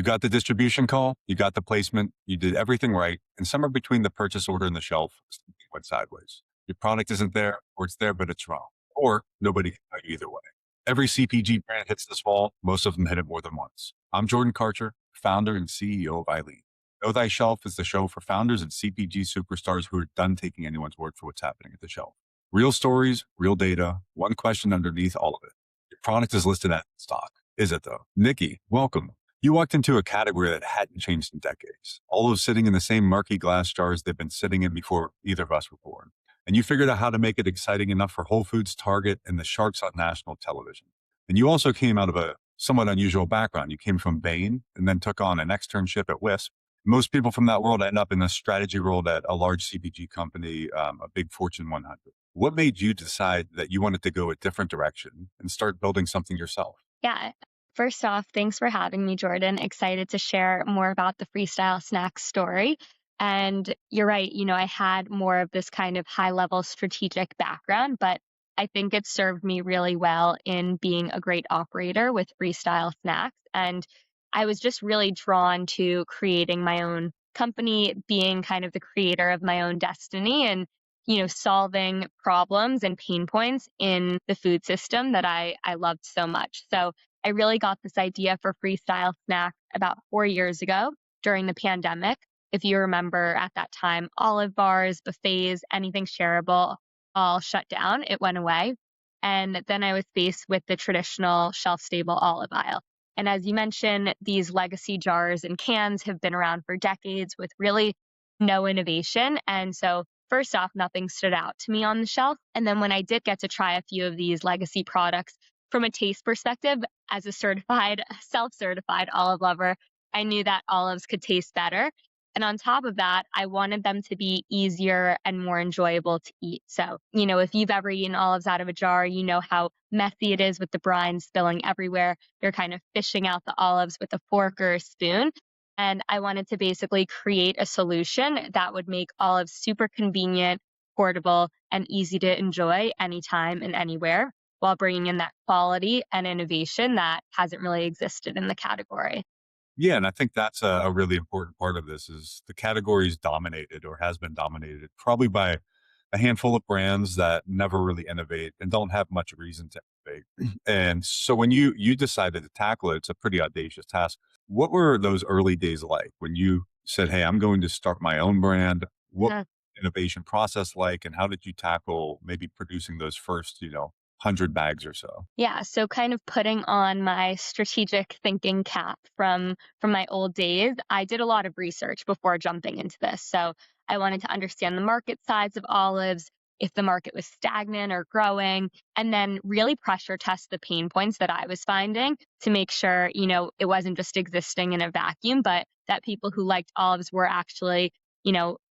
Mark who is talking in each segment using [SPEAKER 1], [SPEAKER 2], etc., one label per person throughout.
[SPEAKER 1] You got the distribution call, you got the placement, you did everything right. And somewhere between the purchase order and the shelf, something went sideways. Your product isn't there, or it's there, but it's wrong. Or nobody can tell you either way. Every CPG brand hits this wall. Most of them hit it more than once. I'm Jordan Karcher, founder and CEO of Eileen. Know Thy Shelf is the show for founders and CPG superstars who are done taking anyone's word for what's happening at the shelf. Real stories, real data, one question underneath all of it. Your product is listed at stock. Is it though? Nikki, welcome. You walked into a category that hadn't changed in decades. Olives sitting in the same murky glass jars they've been sitting in before either of us were born. And you figured out how to make it exciting enough for Whole Foods, Target, and the sharks on national television. And you also came out of a somewhat unusual background. You came from Bain and then took on an externship at Wisp. Most people from that world end up in a strategy role at a large CPG company, a big Fortune 100. What made you decide that you wanted to go a different direction and start building something yourself?
[SPEAKER 2] Yeah. First off, thanks for having me, Jordan. Excited to share more about the Freestyle Snacks story. And you're right, I had more of this kind of high level strategic background, but I think it served me really well in being a great operator with Freestyle Snacks. And I was just really drawn to creating my own company, being kind of the creator of my own destiny and solving problems and pain points in the food system that I loved so much. So I really got this idea for Freestyle Snacks about 4 years ago during the pandemic. If you remember at that time, olive bars, buffets, anything shareable, all shut down. It went away. And then I was faced with the traditional shelf stable olive aisle. And as you mentioned, these legacy jars and cans have been around for decades with really no innovation. And so first off, nothing stood out to me on the shelf. And then when I did get to try a few of these legacy products from a taste perspective, as a self-certified olive lover, I knew that olives could taste better. And on top of that, I wanted them to be easier and more enjoyable to eat. So, if you've ever eaten olives out of a jar, you know how messy it is with the brine spilling everywhere. You're kind of fishing out the olives with a fork or a spoon. And I wanted to basically create a solution that would make olives super convenient, portable, and easy to enjoy anytime and anywhere while bringing in that quality and innovation that hasn't really existed in the category.
[SPEAKER 1] Yeah, and I think that's a really important part of this is the category is dominated or has been dominated probably by a handful of brands that never really innovate and don't have much reason to innovate. And so when you decided to tackle it, it's a pretty audacious task. What were those early days like when you said, "Hey, I'm going to start my own brand"? What innovation process like, and how did you tackle maybe producing those first, 100 bags or so?
[SPEAKER 2] Yeah, so kind of putting on my strategic thinking cap from my old days, I did a lot of research before jumping into this. So I wanted to understand the market size of olives, if the market was stagnant or growing, and then really pressure test the pain points that I was finding to make sure, it wasn't just existing in a vacuum, but that people who liked olives were actually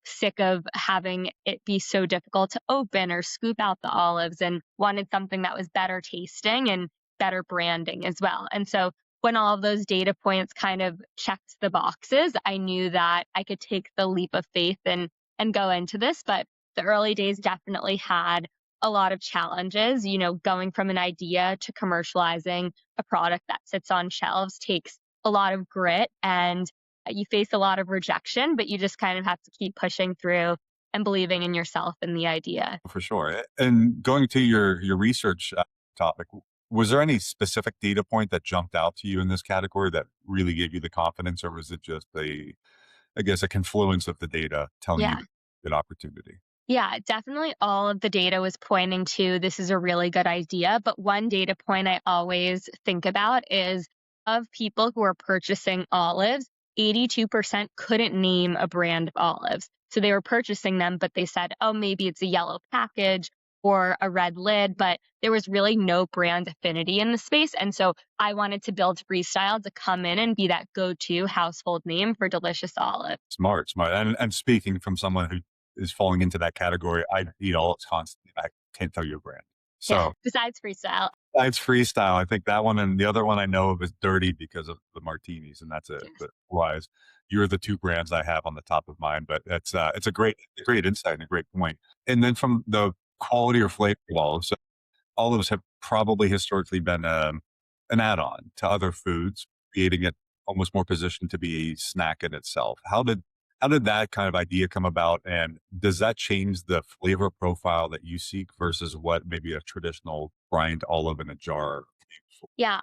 [SPEAKER 2] sick of having it be so difficult to open or scoop out the olives and wanted something that was better tasting and better branding as well. And so when all of those data points kind of checked the boxes, I knew that I could take the leap of faith and go into this. But the early days definitely had a lot of challenges. Going from an idea to commercializing a product that sits on shelves takes a lot of grit and you face a lot of rejection, but you just kind of have to keep pushing through and believing in yourself and the idea.
[SPEAKER 1] For sure. And going to your research topic, was there any specific data point that jumped out to you in this category that really gave you the confidence, or was it just I guess, a confluence of the data telling you
[SPEAKER 2] Yeah.
[SPEAKER 1] that good opportunity?
[SPEAKER 2] Yeah, definitely all of the data was pointing to this is a really good idea. But one data point I always think about is of people who are purchasing olives, 82% couldn't name a brand of olives. So they were purchasing them, but they said, oh, maybe it's a yellow package or a red lid, but there was really no brand affinity in the space. And so I wanted to build Freestyle to come in and be that go-to household name for delicious olives.
[SPEAKER 1] Smart, smart. And speaking from someone who is falling into that category, I eat olives constantly. I can't tell you a brand.
[SPEAKER 2] Yeah,
[SPEAKER 1] So
[SPEAKER 2] besides Freestyle.
[SPEAKER 1] it's freestyle. I think that one and the other one I know of is dirty because of the martinis, and that's it. But otherwise, you're the two brands I have on the top of mind. But it's a great insight and a great point. And then from the quality or flavor of olives, so olives have probably historically been an add-on to other foods, creating it almost more positioned to be a snack in itself. How did that kind of idea come about? And does that change the flavor profile that you seek versus what maybe a traditional brined olive in a jar?
[SPEAKER 2] Yeah,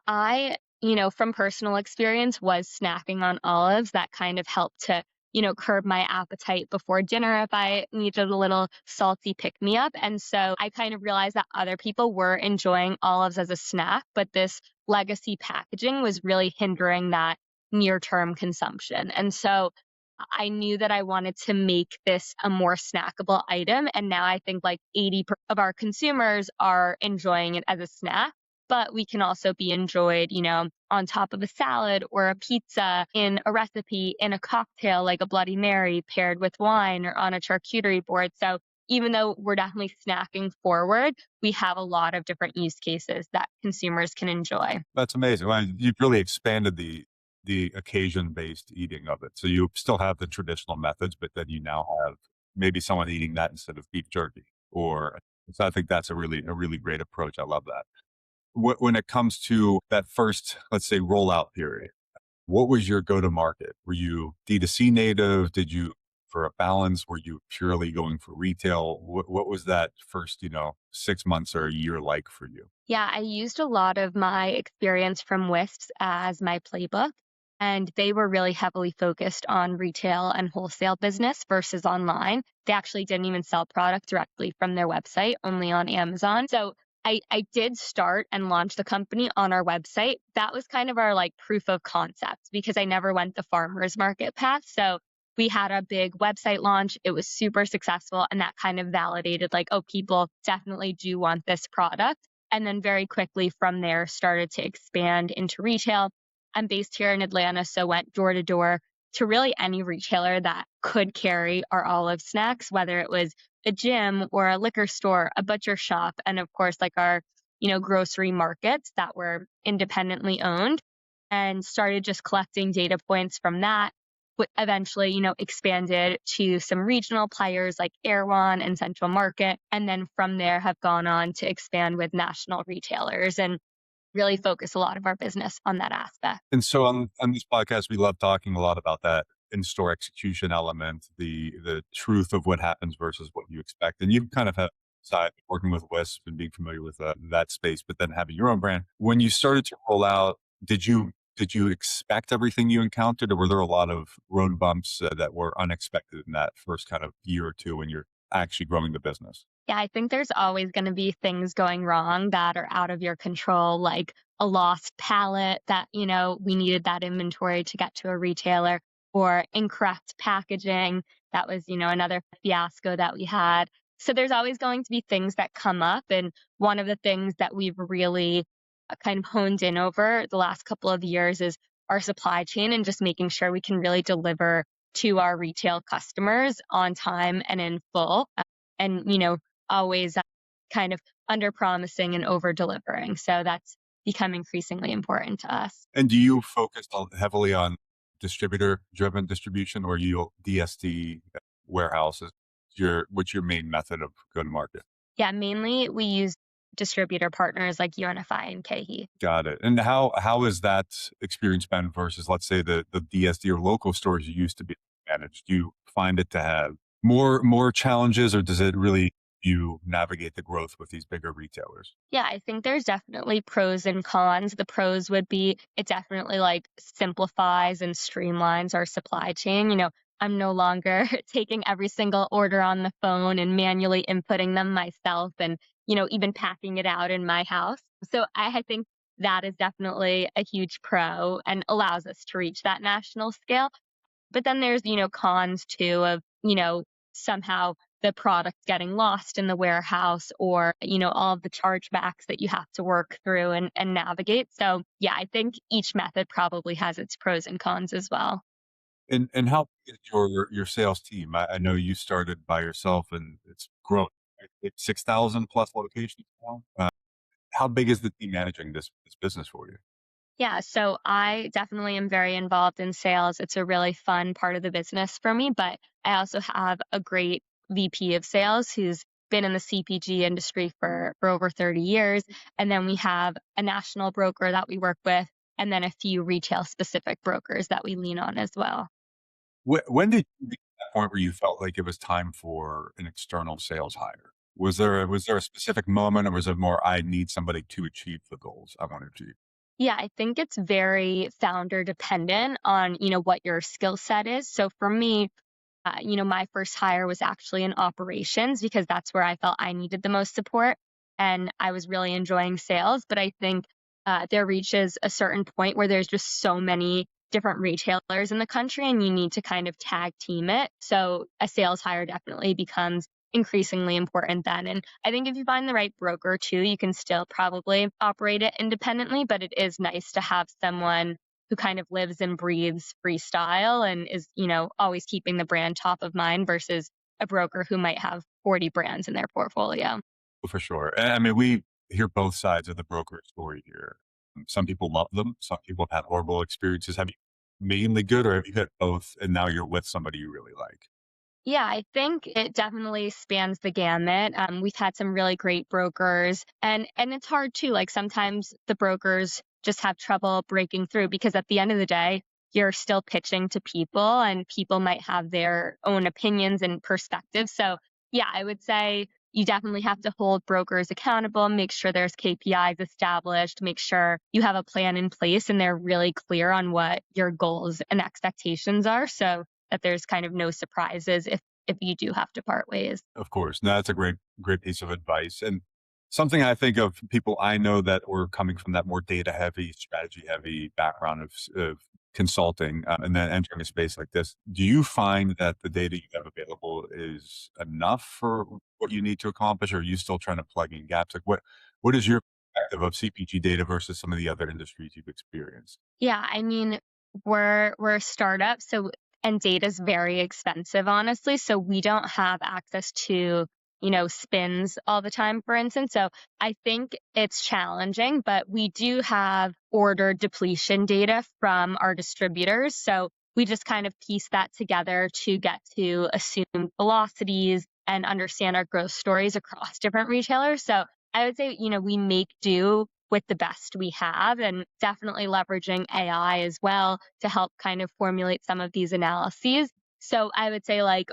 [SPEAKER 2] from personal experience, was snacking on olives. That kind of helped to, curb my appetite before dinner if I needed a little salty pick me up. And so I kind of realized that other people were enjoying olives as a snack, but this legacy packaging was really hindering that near term consumption. And so I knew that I wanted to make this a more snackable item. And now I think like 80% of our consumers are enjoying it as a snack, but we can also be enjoyed, on top of a salad or a pizza, in a recipe, in a cocktail like a Bloody Mary paired with wine, or on a charcuterie board. So even though we're definitely snacking forward, we have a lot of different use cases that consumers can enjoy.
[SPEAKER 1] That's amazing. Well, you've really expanded the occasion-based eating of it. So you still have the traditional methods, but then you now have maybe someone eating that instead of beef jerky. Or so I think that's a really great approach. I love that. When it comes to that first, let's say, rollout period, what was your go-to-market? Were you D2C native? Did you for a balance? Were you purely going for retail? What was that first, 6 months or a year like for you?
[SPEAKER 2] Yeah, I used a lot of my experience from WISPs as my playbook, and they were really heavily focused on retail and wholesale business versus online. They actually didn't even sell product directly from their website, only on Amazon. So I did start and launch the company on our website. That was kind of our like proof of concept because I never went the farmer's market path. So we had a big website launch. It was super successful, and that kind of validated like, oh, people definitely do want this product. And then very quickly from there started to expand into retail. I'm based here in Atlanta, so went door to door to really any retailer that could carry our olive snacks, whether it was a gym or a liquor store, a butcher shop, and of course, like our, grocery markets that were independently owned, and started just collecting data points from that. Eventually, expanded to some regional players like Erewhon and Central Market. And then from there have gone on to expand with national retailers and really focus a lot of our business on that aspect.
[SPEAKER 1] And so on this podcast, we love talking a lot about that in-store execution element, the truth of what happens versus what you expect. And you kind of have side working with Wisp and being familiar with that space, but then having your own brand. When you started to roll out, did you expect everything you encountered, or were there a lot of road bumps that were unexpected in that first kind of year or two when you're actually growing the business?
[SPEAKER 2] Yeah, I think there's always going to be things going wrong that are out of your control, like a lost pallet that, we needed that inventory to get to a retailer, or incorrect packaging. That was, another fiasco that we had. So there's always going to be things that come up. And one of the things that we've really kind of honed in over the last couple of years is our supply chain, and just making sure we can really deliver to our retail customers on time and in full. And, always kind of under promising and over delivering. So that's become increasingly important to us.
[SPEAKER 1] And do you focus heavily on distributor driven distribution, or you DSD warehouses? What's your main method of go to market?
[SPEAKER 2] Yeah, mainly we use distributor partners like UNFI and KE.
[SPEAKER 1] Got it. And how has that experience been versus, let's say, the DSD or local stores you used to be managed? Do you find it to have more challenges, or does it really you navigate the growth with these bigger retailers?
[SPEAKER 2] Yeah, I think there's definitely pros and cons. The pros would be it definitely like simplifies and streamlines our supply chain. I'm no longer taking every single order on the phone and manually inputting them myself, and, even packing it out in my house. So I think that is definitely a huge pro and allows us to reach that national scale. But then there's, cons too of, somehow the product getting lost in the warehouse, or, all of the chargebacks that you have to work through and navigate. So yeah, I think each method probably has its pros and cons as well.
[SPEAKER 1] And how big is your sales team? I know you started by yourself and it's grown. Right? It's 6,000 plus locations now. How big is the team managing this business for you?
[SPEAKER 2] Yeah, so I definitely am very involved in sales. It's a really fun part of the business for me, but I also have a great VP of sales who's been in the CPG industry for over 30 years. And then we have a national broker that we work with, and then a few retail specific brokers that we lean on as well.
[SPEAKER 1] When did you reach that point where you felt like it was time for an external sales hire? Was there a specific moment, or was it more, I need somebody to achieve the goals I want to achieve?
[SPEAKER 2] Yeah, I think it's very founder dependent on, what your skill set is. So for me, my first hire was actually in operations because that's where I felt I needed the most support. And I was really enjoying sales. But I think there reaches a certain point where there's just so many different retailers in the country and you need to kind of tag team it. So a sales hire definitely becomes increasingly important then. And I think if you find the right broker too, you can still probably operate it independently, but it is nice to have someone who kind of lives and breathes freestyle and is, always keeping the brand top of mind versus a broker who might have 40 brands in their portfolio.
[SPEAKER 1] For sure. And I mean, we hear both sides of the broker story here. Some people love them. Some people have had horrible experiences. Have you mainly good, or have you had both and now you're with somebody you really like?
[SPEAKER 2] Yeah, I think it definitely spans the gamut. We've had some really great brokers, and it's hard too. Like sometimes the brokers just have trouble breaking through because at the end of the day, you're still pitching to people, and people might have their own opinions and perspectives. So yeah, I would say you definitely have to hold brokers accountable, make sure there's KPIs established, make sure you have a plan in place, and they're really clear on what your goals and expectations are. So that there's kind of no surprises if you do have to part ways.
[SPEAKER 1] Of course. No, that's a great piece of advice. And something I think of people I know that were coming from that more data heavy, strategy heavy background of consulting, and then entering a space like this. Do you find that the data you have available is enough for what you need to accomplish? Or are you still trying to plug in gaps? Like what is your perspective of CPG data versus some of the other industries you've experienced?
[SPEAKER 2] Yeah, I mean, we're a startup, so and data's very expensive, honestly. So we don't have access to, spins all the time, for instance. So I think it's challenging, but we do have order depletion data from our distributors. So we just kind of piece that together to get to assumed velocities and understand our growth stories across different retailers. So I would say, we make do with the best we have and definitely leveraging AI as well to help kind of formulate some of these analyses. So I would say like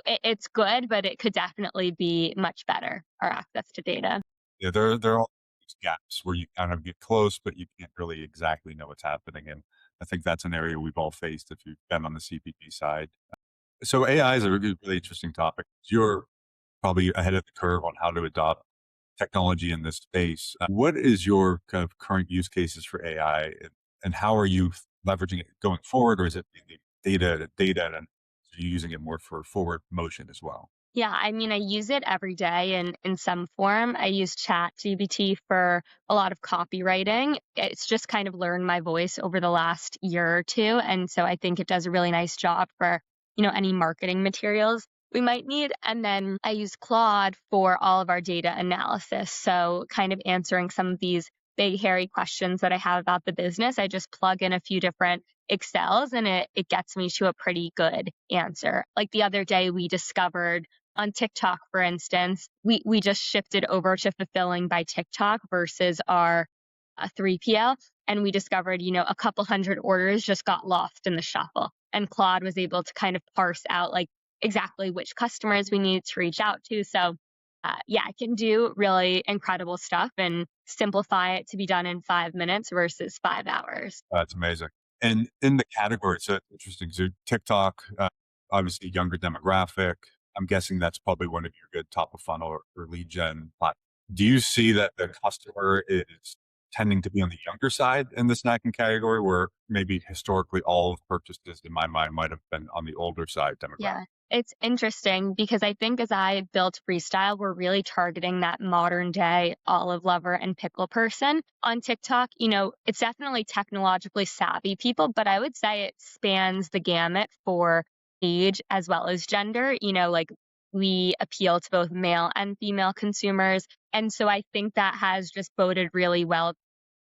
[SPEAKER 2] it's good, but it could definitely be much better, our access to data.
[SPEAKER 1] Yeah, there are all these gaps where you kind of get close, but you can't really exactly know what's happening. And I think that's an area we've all faced if you've been on the CPG side. So AI is a really interesting topic. You're probably ahead of the curve on how to adopt technology in this space. What is your kind of current use cases for AI, and how are you leveraging it going forward, or is it mainly data, and are you using it more for forward motion as well?
[SPEAKER 2] Yeah, I mean, I use it every day in some form. I use ChatGPT for a lot of copywriting. It's just kind of learned my voice over the last year or two. And so I think it does a really nice job for, any marketing materials we might need. And then I use Claude for all of our data analysis. So kind of answering some of these big, hairy questions that I have about the business. I just plug in a few different Excels and it gets me to a pretty good answer. Like the other day, we discovered on TikTok, for instance, we just shifted over to fulfilling by TikTok versus our 3PL. And we discovered, a couple hundred orders just got lost in the shuffle. And Claude was able to kind of parse out like exactly which customers we needed to reach out to. So, yeah, I can do really incredible stuff and simplify it to be done in 5 minutes versus 5 hours.
[SPEAKER 1] That's amazing. And in the category, so it's interesting. So TikTok, obviously younger demographic. I'm guessing that's probably one of your good top of funnel or lead gen platforms. Do you see that the customer is tending to be on the younger side in the snacking category, where maybe historically all of purchases in my mind might have been on the older side demographic?
[SPEAKER 2] Yeah, it's interesting because I think as I built Freestyle, we're really targeting that modern day olive lover and pickle person. On TikTok, it's definitely technologically savvy people, but I would say it spans the gamut for age as well as gender. Like we appeal to both male and female consumers. And so I think that has just boded really well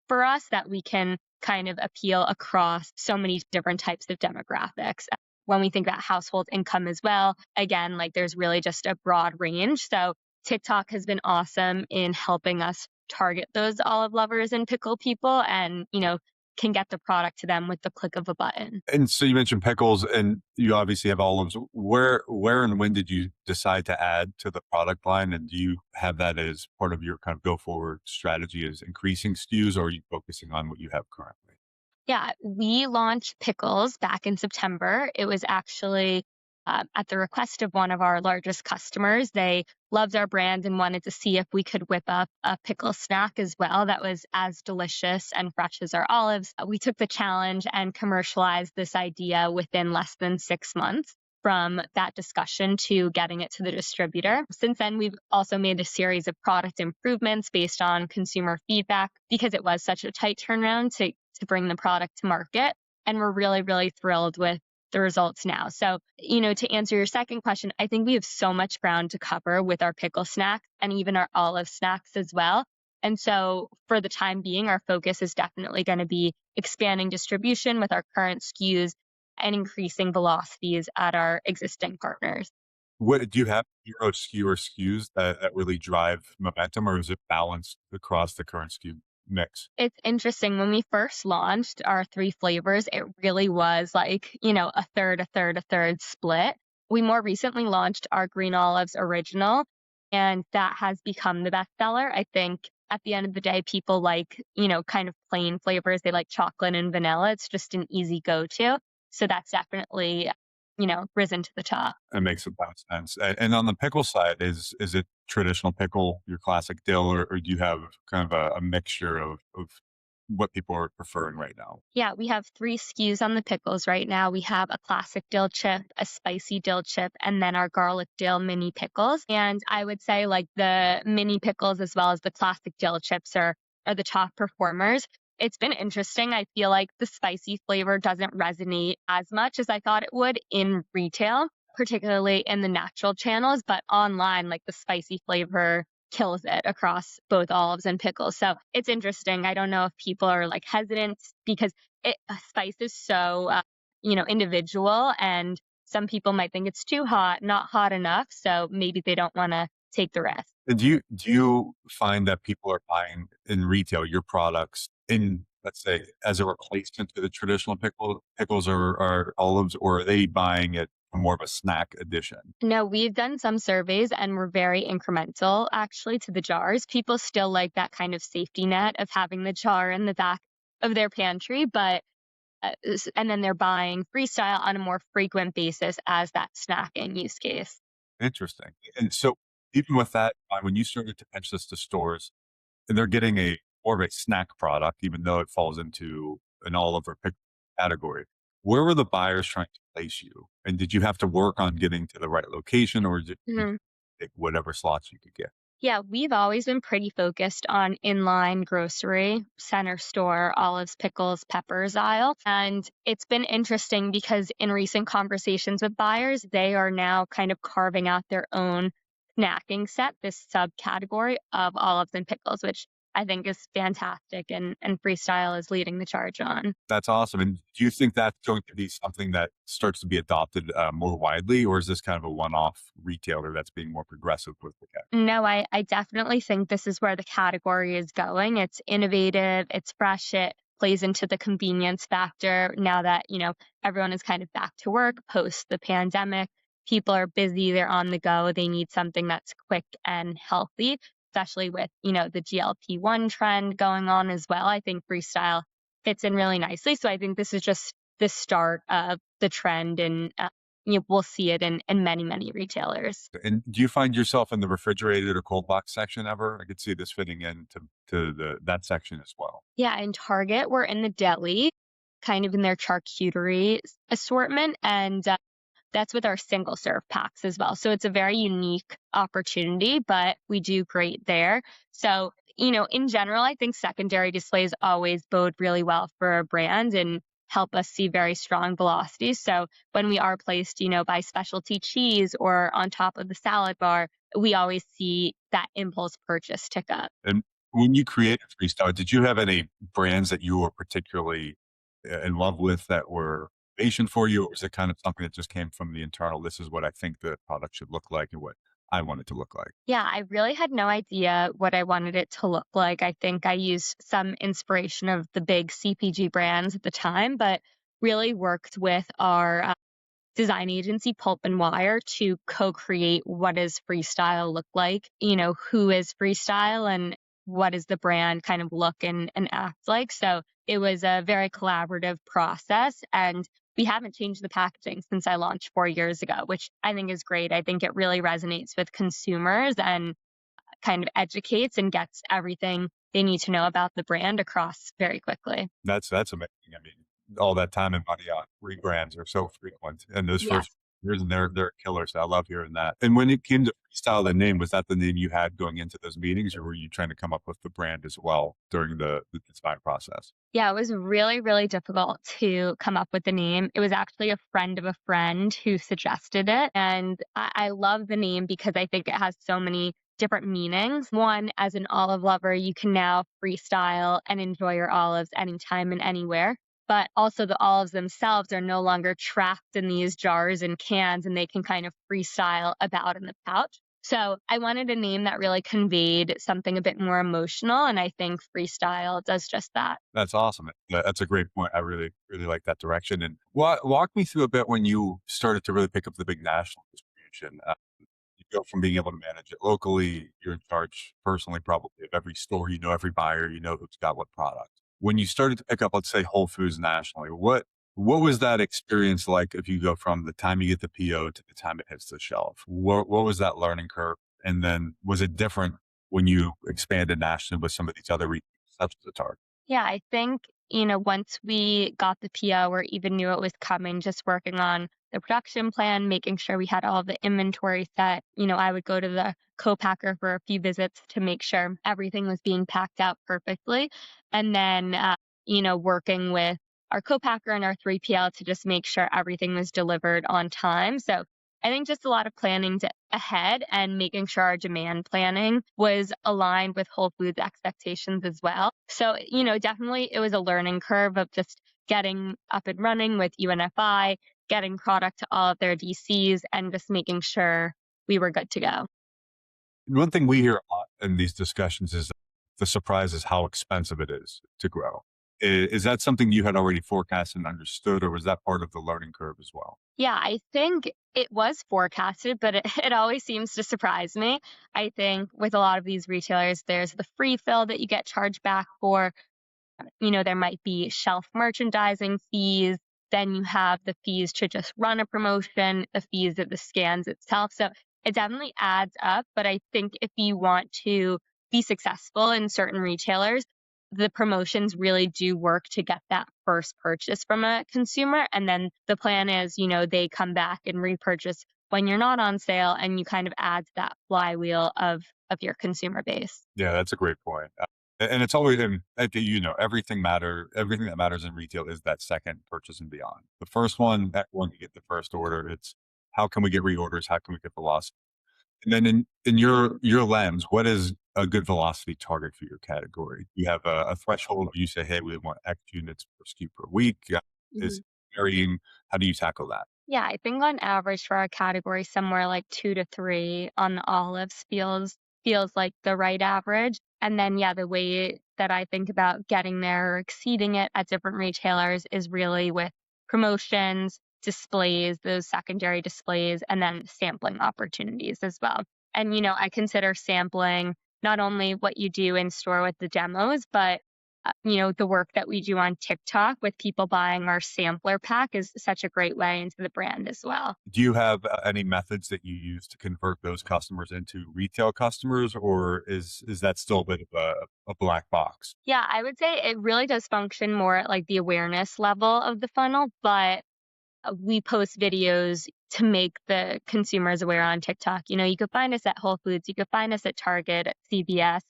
[SPEAKER 2] for us that we can kind of appeal across so many different types of demographics. When we think about household income as well, again, like there's really just a broad range. So TikTok has been awesome in helping us target those olive lovers and pickle people and, can get the product to them with the click of a button.
[SPEAKER 1] And so you mentioned pickles, and you obviously have olives. Where, and when did you decide to add to the product line? And do you have that as part of your kind of go forward strategy, is increasing SKUs, or are you focusing on what you have currently?
[SPEAKER 2] Yeah, we launched pickles back in September. It was actually at the request of one of our largest customers. They loved our brand and wanted to see if we could whip up a pickle snack as well that was as delicious and fresh as our olives. We took the challenge and commercialized this idea within less than 6 months. From that discussion to getting it to the distributor. Since then, we've also made a series of product improvements based on consumer feedback because it was such a tight turnaround to bring the product to market. And we're really, really thrilled with the results now. So, to answer your second question, I think we have so much ground to cover with our pickle snacks and even our olive snacks as well. And so, for the time being, our focus is definitely going to be expanding distribution with our current SKUs and increasing velocities at our existing partners.
[SPEAKER 1] What do you have, hero SKU or SKUs that really drive momentum, or is it balanced across the current SKU mix?
[SPEAKER 2] It's interesting. When we first launched our three flavors, it really was like, a third, a third, a third split. We more recently launched our green olives original, and that has become the best seller. I think at the end of the day, people like, kind of plain flavors. They like chocolate and vanilla. It's just an easy go to. So that's definitely, risen to the top.
[SPEAKER 1] It makes a lot of sense. And on the pickle side, is it traditional pickle, your classic dill, or do you have kind of a mixture of what people are preferring right now?
[SPEAKER 2] Yeah, we have three SKUs on the pickles right now. We have a classic dill chip, a spicy dill chip, and then our garlic dill mini pickles. And I would say like the mini pickles as well as the classic dill chips are the top performers. It's been interesting. I feel like the spicy flavor doesn't resonate as much as I thought it would in retail, particularly in the natural channels, but online, like the spicy flavor kills it across both olives and pickles. So it's interesting. I don't know if people are like hesitant because spice is so, individual, and some people might think it's too hot, not hot enough. So maybe they don't want to take the risk.
[SPEAKER 1] And do you find that people are buying in retail your products in, let's say, as a replacement to the traditional pickles or olives, or are they buying it for more of a snack addition?
[SPEAKER 2] No, we've done some surveys and we're very incremental actually to the jars. People still like that kind of safety net of having the jar in the back of their pantry, but and then they're buying Freestyle on a more frequent basis as that snacking use case.
[SPEAKER 1] Interesting. And so even with that, when you started to pitch this to stores, and they're getting a more of a snack product, even though it falls into an olive or pickle category. Where were the buyers trying to place you? And did you have to work on getting to the right location, or did you take whatever slots you could get?
[SPEAKER 2] Yeah, we've always been pretty focused on inline grocery, center store, olives, pickles, peppers aisle. And it's been interesting because in recent conversations with buyers, they are now kind of carving out their own snacking set, this subcategory of olives and pickles, which I think is fantastic. And Freestyle is leading the charge on.
[SPEAKER 1] That's awesome. And do you think that's going to be something that starts to be adopted more widely, or is this kind of a one-off retailer that's being more progressive with the cat?
[SPEAKER 2] No, I definitely think this is where the category is going. It's innovative, it's fresh, it plays into the convenience factor now that, everyone is kind of back to work post the pandemic. People are busy, they're on the go, they need something that's quick and healthy, especially with, the GLP-1 trend going on as well. I think Freestyle fits in really nicely. So I think this is just the start of the trend, and we'll see it in many, many retailers.
[SPEAKER 1] And do you find yourself in the refrigerated or cold box section ever? I could see this fitting into that section as well.
[SPEAKER 2] Yeah, in Target, we're in the deli, kind of in their charcuterie assortment, and that's with our single serve packs as well. So it's a very unique opportunity, but we do great there. So, in general, I think secondary displays always bode really well for a brand and help us see very strong velocities. So when we are placed, by specialty cheese or on top of the salad bar, we always see that impulse purchase tick up.
[SPEAKER 1] And when you created Freestyle, did you have any brands that you were particularly in love with that were innovation for you, or was it kind of something that just came from the internal? This is what I think the product should look like, and what I want it to look like.
[SPEAKER 2] Yeah, I really had no idea what I wanted it to look like. I think I used some inspiration of the big CPG brands at the time, but really worked with our design agency Pulp and Wire to co-create what does freestyle look like, who is freestyle and what is the brand kind of look and act like. So it was a very collaborative process, and we haven't changed the packaging since I launched 4 years ago, which I think is great. I think it really resonates with consumers and kind of educates and gets everything they need to know about the brand across very quickly.
[SPEAKER 1] That's amazing. I mean, all that time and money on rebrands are so frequent, and those
[SPEAKER 2] Yes.
[SPEAKER 1] first years, and they're killers. I love hearing that. And when it came to freestyle, the name, was that the name you had going into those meetings, or were you trying to come up with the brand as well during the design process?
[SPEAKER 2] Yeah, it was really, really difficult to come up with the name. It was actually a friend of a friend who suggested it. And I love the name because I think it has so many different meanings. One, as an olive lover, you can now freestyle and enjoy your olives anytime and anywhere. But also, the olives themselves are no longer trapped in these jars and cans, and they can kind of freestyle about in the pouch. So I wanted a name that really conveyed something a bit more emotional, and I think freestyle does just that.
[SPEAKER 1] That's awesome. That's a great point. I really, really like that direction. And walk me through a bit when you started to really pick up the big national distribution. You go from being able to manage it locally, you're in charge personally, probably of every store, every buyer, who's got what product. When you started to pick up, let's say, Whole Foods nationally, what was that experience like if you go from the time you get the PO to the time it hits the shelf? What was that learning curve? And then was it different when you expanded nationally with some of these other retailers, such as the Target?
[SPEAKER 2] Yeah, I think, once we got the PO or even knew it was coming, just working on the production plan, making sure we had all of the inventory set. I would go to the co-packer for a few visits to make sure everything was being packed out perfectly. And then, working with our co-packer and our 3PL to just make sure everything was delivered on time. So I think just a lot of planning ahead and making sure our demand planning was aligned with Whole Foods expectations as well. So, definitely it was a learning curve of just getting up and running with UNFI, getting product to all of their DCs, and just making sure we were good to go.
[SPEAKER 1] One thing we hear a lot in these discussions is the surprise is how expensive it is to grow. Is that something you had already forecasted and understood, or was that part of the learning curve as well?
[SPEAKER 2] Yeah, I think it was forecasted, but it, it always seems to surprise me. I think with a lot of these retailers, there's the free fill that you get charged back for. There might be shelf merchandising fees. Then you have the fees to just run a promotion, the fees of the scans itself. So it definitely adds up. But I think if you want to be successful in certain retailers, the promotions really do work to get that first purchase from a consumer. And then the plan is, they come back and repurchase when you're not on sale, and you kind of add to that flywheel of your consumer base.
[SPEAKER 1] Yeah, that's a great point. And it's always, and everything that matters in retail is that second purchase and beyond. The first one, that one, you get the first order. It's how can we get reorders? How can we get velocity? And then in your lens, what is a good velocity target for your category? You have a threshold where you say, hey, we want X units per SKU per week. Is varying. How do you tackle that?
[SPEAKER 2] Yeah, I think on average for our category, somewhere like 2 to 3 on the olives feels like the right average. And then yeah, the way that I think about getting there or exceeding it at different retailers is really with promotions, displays, those secondary displays, and then sampling opportunities as well. And I consider sampling not only what you do in store with the demos, but the work that we do on TikTok with people buying our sampler pack is such a great way into the brand as well.
[SPEAKER 1] Do you have any methods that you use to convert those customers into retail customers, or is that still a bit of a black box?
[SPEAKER 2] Yeah, I would say it really does function more at like the awareness level of the funnel, but we post videos to make the consumers aware on TikTok. You could find us at Whole Foods, you could find us at Target, at CVS,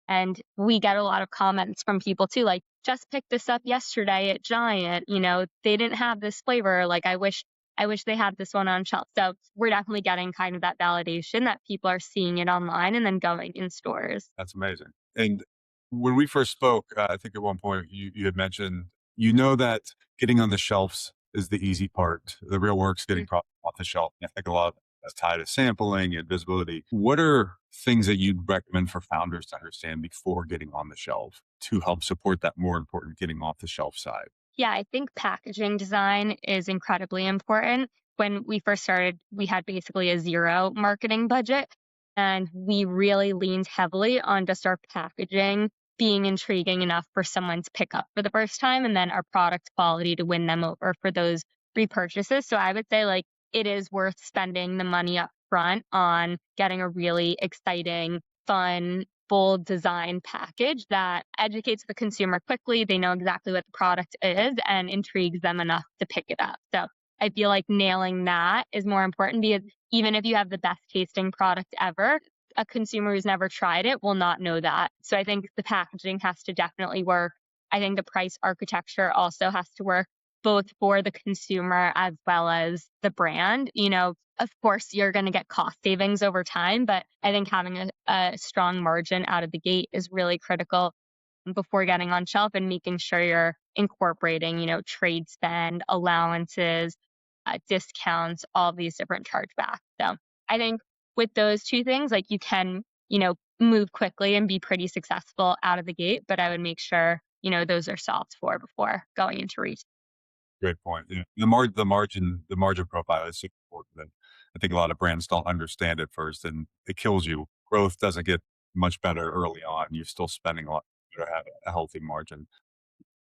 [SPEAKER 2] and we get a lot of comments from people too, like, just picked this up yesterday at Giant. They didn't have this flavor. Like, I wish they had this one on shelf. So we're definitely getting kind of that validation that people are seeing it online and then going in stores.
[SPEAKER 1] That's amazing. And when we first spoke, I think at one point you had mentioned, that getting on the shelves is the easy part. The real work's getting product off the shelf. I think a lot that's tied to sampling and visibility. What are things that you'd recommend for founders to understand before getting on the shelf to help support that more important getting off the shelf side?
[SPEAKER 2] Yeah, I think packaging design is incredibly important. When we first started, we had basically a zero marketing budget, and we really leaned heavily on just our packaging being intriguing enough for someone to pick up for the first time, and then our product quality to win them over for those repurchases. So I would say, like, it is worth spending the money up front on getting a really exciting, fun, bold design package that educates the consumer quickly. They know exactly what the product is and intrigues them enough to pick it up. So I feel like nailing that is more important, because even if you have the best tasting product ever, a consumer who's never tried it will not know that. So I think the packaging has to definitely work. I think the price architecture also has to work, both for the consumer as well as the brand. Of course, you're going to get cost savings over time, but I think having a strong margin out of the gate is really critical before getting on shelf, and making sure you're incorporating, trade spend, allowances, discounts, all these different chargebacks. So I think with those two things, like, you can, move quickly and be pretty successful out of the gate, but I would make sure, those are solved for before going into retail.
[SPEAKER 1] Great point. Yeah. The margin profile is super important. And I think a lot of brands don't understand it first, and it kills you. Growth doesn't get much better early on. You're still spending a lot to have a healthy margin.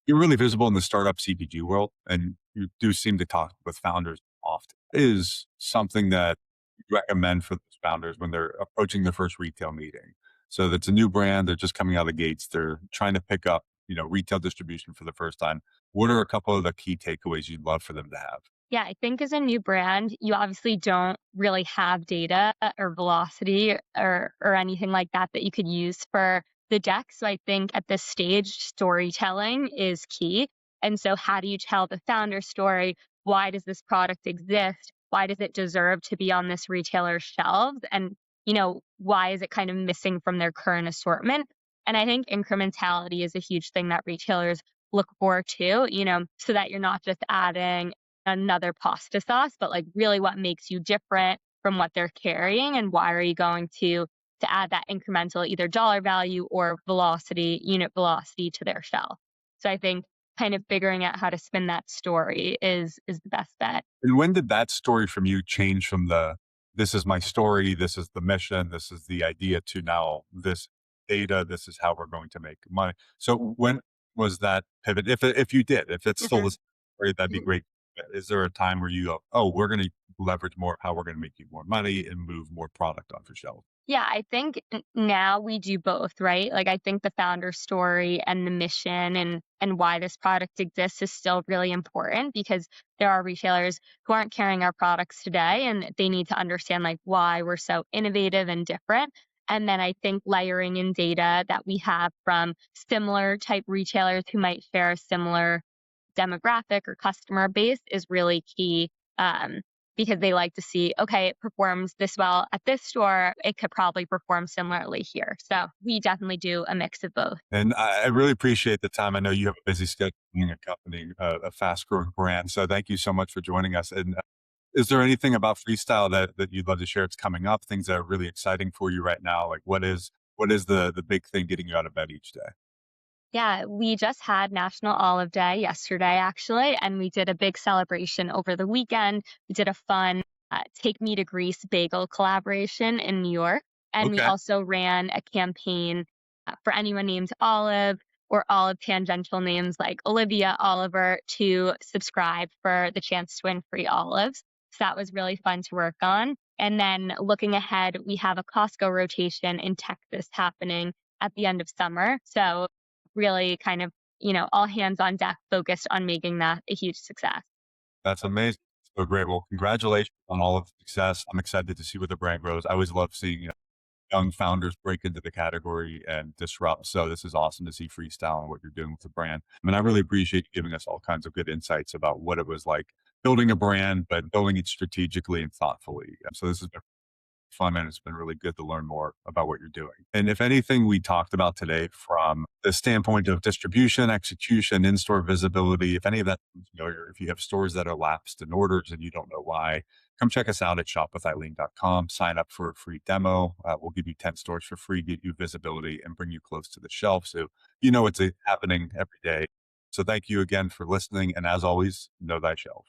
[SPEAKER 1] You're really visible in the startup CPG world, and you do seem to talk with founders often. Is something that you recommend for those founders when they're approaching their first retail meeting? So that's a new brand, they're just coming out of the gates, they're trying to pick up, retail distribution for the first time. What are a couple of the key takeaways you'd love for them to have?
[SPEAKER 2] Yeah, I think as a new brand, you obviously don't really have data or velocity or anything like that you could use for the deck. So I think at this stage, storytelling is key. And so, how do you tell the founder story? Why does this product exist? Why does it deserve to be on this retailer's shelves? And, why is it kind of missing from their current assortment? And I think incrementality is a huge thing that retailers look for too, so that you're not just adding another pasta sauce, but, like, really what makes you different from what they're carrying, and why are you going to add that incremental either dollar value or velocity, unit velocity to their shelf. So I think kind of figuring out how to spin that story is the best bet.
[SPEAKER 1] And when did that story from you change from this is my story, this is the mission, this is the idea, to now this data, this is how we're going to make money? So when was that pivot? If you did, if it's still the
[SPEAKER 2] Mhm.
[SPEAKER 1] same story, that'd be great. Is there a time where you go, oh, we're going to leverage more of how we're going to make you more money and move more product off your shelf?
[SPEAKER 2] Yeah, I think now we do both, right? Like, I think the founder story and the mission and why this product exists is still really important, because there are retailers who aren't carrying our products today, and they need to understand, like, why we're so innovative and different. And then I think layering in data that we have from similar type retailers who might share a similar demographic or customer base is really key. Because they like to see, okay, it performs this well at this store, it could probably perform similarly here. So we definitely do a mix of both.
[SPEAKER 1] And I really appreciate the time. I know you have a busy schedule running a company, a fast growing brand. So thank you so much for joining us. And is there anything about freestyle that you'd love to share? It's coming up, things that are really exciting for you right now. Like, what is the big thing getting you out of bed each day?
[SPEAKER 2] Yeah, we just had National Olive Day yesterday, actually, and we did a big celebration over the weekend. We did a fun Take Me to Greece bagel collaboration in New York. And we
[SPEAKER 1] Okay.
[SPEAKER 2] also ran a campaign for anyone named Olive, or Olive tangential names like Olivia, Oliver, to subscribe for the chance to win free olives. So that was really fun to work on. And then looking ahead, we have a Costco rotation in Texas happening at the end of summer. So really kind of, all hands on deck focused on making that a huge success.
[SPEAKER 1] That's amazing. So great. Well, congratulations on all of the success. I'm excited to see where the brand grows. I always love seeing young founders break into the category and disrupt. So this is awesome to see freestyle and what you're doing with the brand. I mean, I really appreciate you giving us all kinds of good insights about what it was like building a brand, but building it strategically and thoughtfully. So this has been fun, and it's been really good to learn more about what you're doing. And if anything we talked about today from the standpoint of distribution, execution, in-store visibility, if any of that sounds familiar, if you have stores that are lapsed in orders and you don't know why, Come check us out at shopwitheileen.com. Sign up for a free demo. We'll give you 10 stores for free, get you visibility, and bring you close to the shelf. So you know it's happening every day. So thank you again for listening. And as always, know thy shelf.